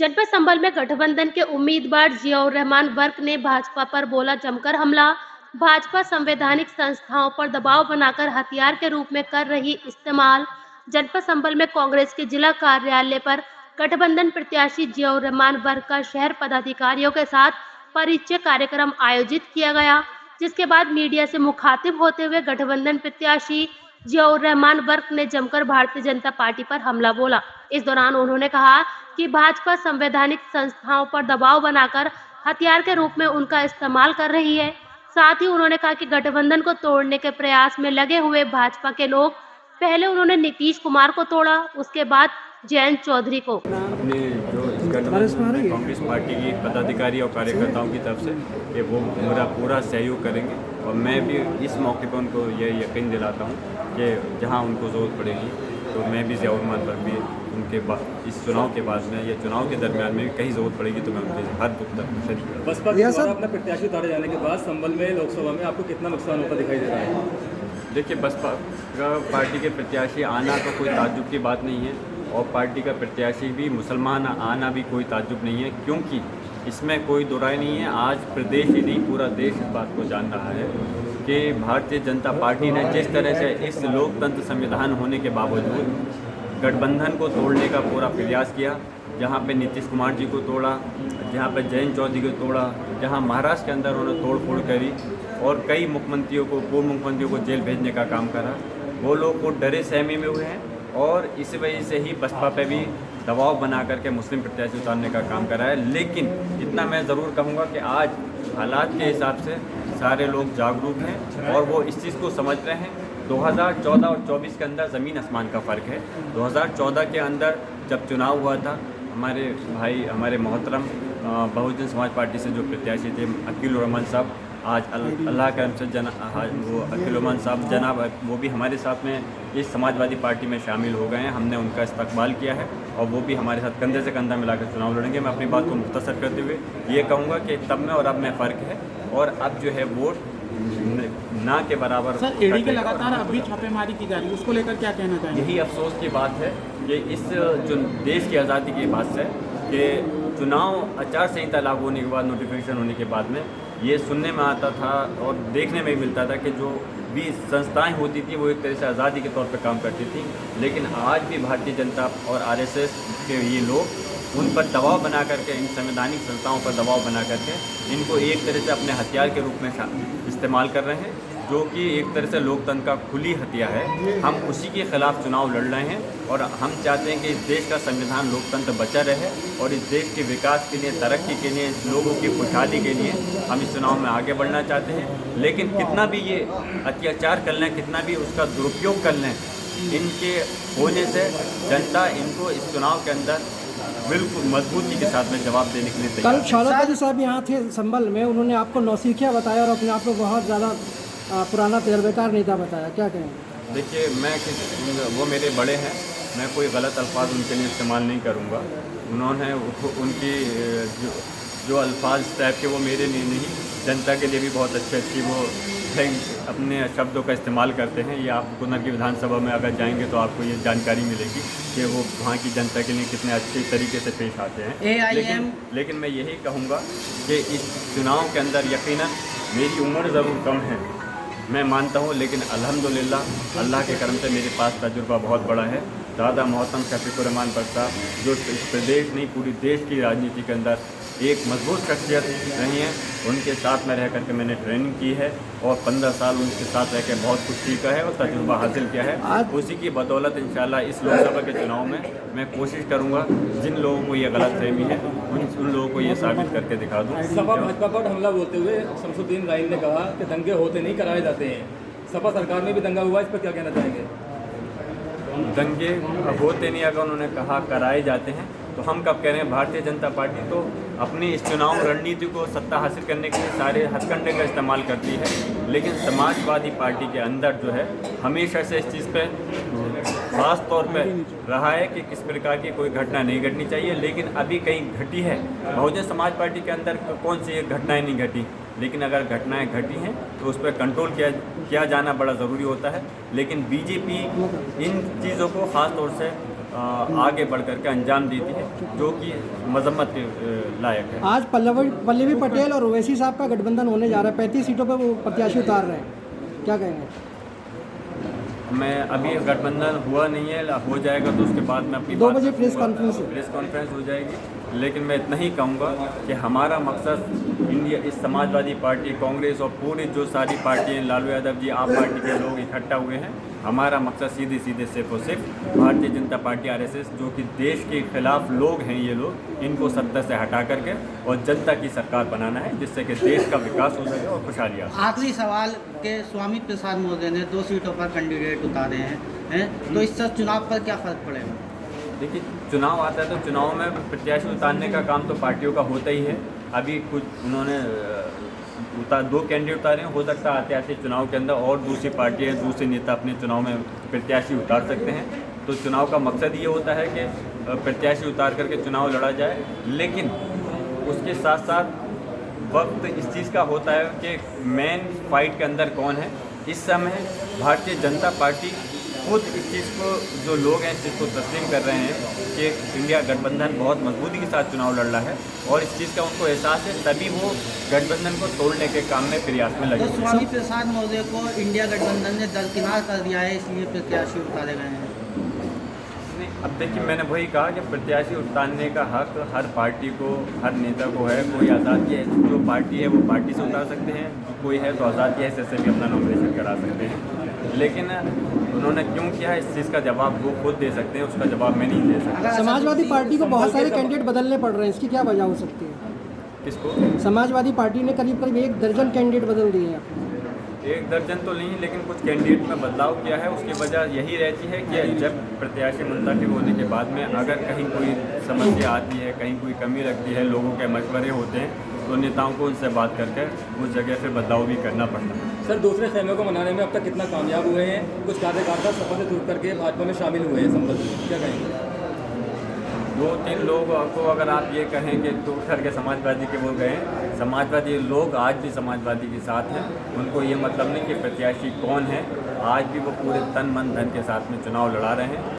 जनपद संभल में गठबंधन के उम्मीदवार जियाउर रहमान वर्क ने भाजपा पर बोला जमकर हमला। भाजपा संवैधानिक संस्थाओं पर दबाव बनाकर हथियार के रूप में कर रही इस्तेमाल। जनपद संभल में कांग्रेस के जिला कार्यालय पर गठबंधन प्रत्याशी जियाउर रहमान वर्क का शहर पदाधिकारियों के साथ परिचय कार्यक्रम आयोजित किया गया, जिसके बाद मीडिया से मुखातिब होते हुए गठबंधन प्रत्याशी जियाउर रहमान वर्क ने जमकर भारतीय जनता पार्टी पर हमला बोला। इस दौरान उन्होंने कहा कि भाजपा संवैधानिक संस्थाओं पर दबाव बनाकर हथियार के रूप में उनका इस्तेमाल कर रही है। साथ ही उन्होंने कहा कि गठबंधन को तोड़ने के प्रयास में लगे हुए भाजपा के लोग, पहले उन्होंने नीतीश कुमार को तोड़ा, उसके बाद जयंत चौधरी को। अपने जो इस गठबंधन में कांग्रेस पार्टी की पदाधिकारी और कार्यकर्ताओं की तरफ से कि वो मेरा पूरा सहयोग करेंगे और मैं भी इस मौके पर उनको ये यकीन दिलाता हूँ कि जहाँ उनको ज़रूरत पड़ेगी तो मैं भी जियाउर रहमान पर भी उनके इस चुनाव के बाद में या चुनाव के दरमियान में कहीं ज़रूरत पड़ेगी तो मैं उनके हर दुख तक शरीक। बसपा के द्वारा अपना प्रत्याशी उतारे जाने के बाद संभल में लोकसभा में आपको कितना नुकसान होता दिखाई दे रहा है? देखिए, बसपा पार्टी के प्रत्याशी आना तो कोई ताज्जुब की बात नहीं है और पार्टी का प्रत्याशी भी मुसलमान आना भी कोई ताज्जुब नहीं है, क्योंकि इसमें कोई दो राय नहीं है। आज प्रदेश ही नहीं पूरा देश इस बात को जान रहा है कि भारतीय जनता पार्टी ने जिस तरह से इस लोकतंत्र संविधान होने के बावजूद गठबंधन को तोड़ने का पूरा प्रयास किया, जहाँ पे नीतीश कुमार जी को तोड़ा, जहाँ पे जयंत चौधरी को तोड़ा, जहाँ महाराष्ट्र के अंदर उन्होंने तोड़ फोड़ करी और कई मुख्यमंत्रियों को, पूर्व मुख्यमंत्रियों को जेल भेजने का काम करा। वो लोग को डरे सहमे में हुए हैं और इस वजह से ही बसपा पे भी दबाव बना करके मुस्लिम प्रत्याशी उतारने का काम करा है। लेकिन इतना मैं ज़रूर कहूँगा कि आज हालात के हिसाब से सारे लोग जागरूक हैं और वो इस चीज़ को समझ रहे हैं। 2014 और 24 के अंदर ज़मीन आसमान का फ़र्क है। 2014 के अंदर जब चुनाव हुआ था, हमारे भाई, हमारे मोहतरम बहुजन समाज पार्टी से जो प्रत्याशी थे अकील रहमान साहब, आज अल्लाह करम से वो अकील रहमान साहब जनाब वो भी हमारे साथ में इस समाजवादी पार्टी में शामिल हो गए हैं। हमने उनका इस्तकबाल किया है और वो भी हमारे साथ कंधे से कंधा मिलाकर चुनाव लड़ेंगे। मैं अपनी बात को मुख्तसर करते हुए ये कहूँगा कि तब में और अब में फ़र्क है और अब जो है वोट ना के बराबर। सर, ईडी के लगातार अब भी छापेमारी की जा रही है, उसको लेकर क्या कहना चाहेंगे? यही अफसोस की बात है कि इस जो देश की आज़ादी के बाद से कि चुनाव आचार संहिता लागू होने के बाद, नोटिफिकेशन होने के बाद में ये सुनने में आता था और देखने में मिलता था कि जो भी संस्थाएं होती थी वो एक तरह से आज़ादी के तौर पर काम करती थी। लेकिन आज भी भारतीय जनता और आरएसएस के ये लोग उन पर दबाव बना करके, इन संवैधानिक संस्थाओं पर दबाव बना करके इनको एक तरह से अपने हथियार के रूप में इस्तेमाल कर रहे हैं, जो कि एक तरह से लोकतंत्र का खुली हत्या है। हम उसी के खिलाफ चुनाव लड़ रहे हैं और हम चाहते हैं कि इस देश का संविधान लोकतंत्र बचा रहे और इस देश के विकास के लिए, तरक्की के लिए, इस लोगों की खुशहाली के लिए हम इस चुनाव में आगे बढ़ना चाहते हैं। लेकिन कितना भी ये अत्याचार कर लें, कितना भी उसका दुरुपयोग कर लें, इनके होने से जनता इनको इस चुनाव के अंदर बिल्कुल मजबूती के साथ में जवाब देने के लिए तैयार है। कल शौकत साहब यहाँ थे संभल में, उन्होंने आपको नौसिखिया बताया और अपने आप को बहुत ज़्यादा पुराना तजर्बेकार नेता बताया, क्या कहें? देखिए, वो मेरे बड़े हैं, मैं कोई गलत अल्फाज उनके लिए इस्तेमाल नहीं करूँगा। उन्होंने उनकी जो अल्फाज टाइप के वो मेरे लिए नहीं, जनता के लिए भी बहुत अच्छी वो अपने शब्दों का इस्तेमाल करते हैं। ये आप गुना की विधानसभा में अगर जाएंगे तो आपको ये जानकारी मिलेगी कि वो वहाँ की जनता के लिए कितने अच्छे तरीके से पेश आते हैं। लेकिन मैं यही कहूँगा कि इस चुनाव के अंदर यकीनन मेरी उम्र ज़रूर कम है, मैं मानता हूँ, लेकिन अल्हम्दुलिल्लाह अल्लाह के करम से मेरे पास तजुर्बा बहुत बड़ा है। दादा मोहतरम शफीकुर रहमान साहब जो इस प्रदेश नहीं पूरी देश की राजनीति के अंदर एक मजबूत शख्सियत रही हैं, उनके साथ में रह करके मैंने ट्रेनिंग की है और 15 साल उनके साथ रह कर बहुत कुछ सीखा है और तजुर्बा हासिल किया है। उसी की बदौलत इंशाल्लाह इस लोकसभा के चुनाव में मैं कोशिश करूंगा जिन लोगों को ये गलतफहमी है उन लोगों को ये साबित करके दिखा दूँ। सपा भाजपा पर हमला बोलते हुए शमसुद्दीन राइन ने कहा कि दंगे होते नहीं, कराए जाते हैं। सपा सरकार में भी दंगा हुआ, इस पर क्या कहना चाहेंगे? दंगे होते नहीं, अगर उन्होंने कहा कराए जाते हैं तो हम कब कह रहे हैं? भारतीय जनता पार्टी तो अपनी इस चुनाव रणनीति को सत्ता हासिल करने के लिए सारे हथकंडे का इस्तेमाल करती है, लेकिन समाजवादी पार्टी के अंदर जो है हमेशा से इस चीज़ पे ख़ास तौर पे रहा है कि किस प्रकार की कोई घटना नहीं घटनी चाहिए। लेकिन अभी कहीं घटी है, बहुजन समाज पार्टी के अंदर कौन सी एक घटनाएँ नहीं घटी, लेकिन अगर घटनाएं घटी हैं तो उस पर कंट्रोल किया जाना बड़ा ज़रूरी होता है। लेकिन बीजेपी इन चीज़ों को ख़ास तौर से आगे बढ़ करके अंजाम देती है, जो कि मजम्मत के लायक है। आज पल्लवी पटेल और ओवैसी साहब का गठबंधन होने जा रहा है, 35 सीटों पर वो प्रत्याशी उतार रहे हैं, क्या कहेंगे? मैं अभी गठबंधन हुआ नहीं है, हो जाएगा तो उसके बाद मैं अपनी 2 बजे प्रेस कॉन्फ्रेंस हो जाएगी। लेकिन मैं इतना ही कहूँगा कि हमारा मकसद इंडिया, इस समाजवादी पार्टी, कांग्रेस और पूरी जो सारी पार्टियाँ, लालू यादव जी, आप पार्टी के लोग इकट्ठा हुए हैं, हमारा मकसद सीधे सिर्फ और सिर्फ भारतीय जनता पार्टी RSS, जो कि देश के खिलाफ लोग हैं, ये लोग, इनको सत्ता से हटा करके और जनता की सरकार बनाना है, जिससे कि देश का विकास हो सके और खुशहाली आ सके। आखिरी सवाल के स्वामी प्रसाद महोदय ने 2 सीटों पर कैंडिडेट उतारे हैं, तो इससे चुनाव पर क्या फ़र्क पड़ेगा? देखिए, चुनाव आता है तो चुनाव में प्रत्याशी उतारने का काम तो पार्टियों का होता ही है। अभी कुछ उन्होंने 2 कैंडिडेट उतारे हैं, हो सकता है आते आते चुनाव के अंदर और दूसरी पार्टियाँ, दूसरे नेता अपने चुनाव में प्रत्याशी उतार सकते हैं। तो चुनाव का मकसद ये होता है कि प्रत्याशी उतार करके चुनाव लड़ा जाए, लेकिन उसके साथ साथ वक्त इस चीज़ का होता है कि मेन फाइट के अंदर कौन है। इस समय भारतीय जनता पार्टी खुद इस चीज़ को, जो लोग हैं इस चीज़ को तस्लीम कर रहे हैं कि इंडिया गठबंधन बहुत मजबूती के साथ चुनाव लड़ रहा है और इस चीज़ का उनको एहसास है, तभी वो गठबंधन को तोड़ने के काम में प्रयास में लगे। तो स्वामी प्रसाद महोदय को इंडिया गठबंधन ने दरकिनार कर दिया है, इसलिए प्रत्याशी उतारे गए हैं। नहीं, अब देखिए, मैंने वही कहा कि प्रत्याशी उतारने का हक हर पार्टी को, हर नेता को है। कोई आज़ादी है, जो पार्टी है वो पार्टी से उतार सकते हैं, कोई है तो आज़ादी है से भी अपना नॉमिनेशन करा सकते हैं। लेकिन उन्होंने क्यों किया है, इस चीज़ का जवाब वो खुद दे सकते हैं, उसका जवाब मैं नहीं दे सकता। समाजवादी पार्टी को बहुत सारे कैंडिडेट बदलने पड़ रहे हैं, इसकी क्या वजह हो सकती है? किसको? समाजवादी पार्टी ने करीब 1 दर्जन कैंडिडेट बदल दिए हैं। 1 दर्जन तो नहीं, लेकिन कुछ कैंडिडेट में बदलाव किया है। उसकी वजह यही रहती है कि जब प्रत्याशी मुंतखब होने के बाद में अगर कहीं कोई समस्या आती है, कहीं कोई कमी लगती है, लोगों के मशवरे होते हैं, तो नेताओं को उनसे बात करके उस जगह से बदलाव भी करना पड़ता है। सर, दूसरे खेमे को मनाने में अब तक कितना कामयाब हुए हैं? कुछ कार्यकर्ता सपा से टूट करके भाजपा में शामिल हुए हैं, संबंध में क्या कहेंगे? 2-3 लोगों को अगर आप ये कहें कि टूट करके समाजवादी के वो गए, समाजवादी लोग आज भी समाजवादी के साथ हैं। उनको ये मतलब नहीं कि प्रत्याशी कौन है, आज भी वो पूरे तन मन धन के साथ में चुनाव लड़ा रहे हैं।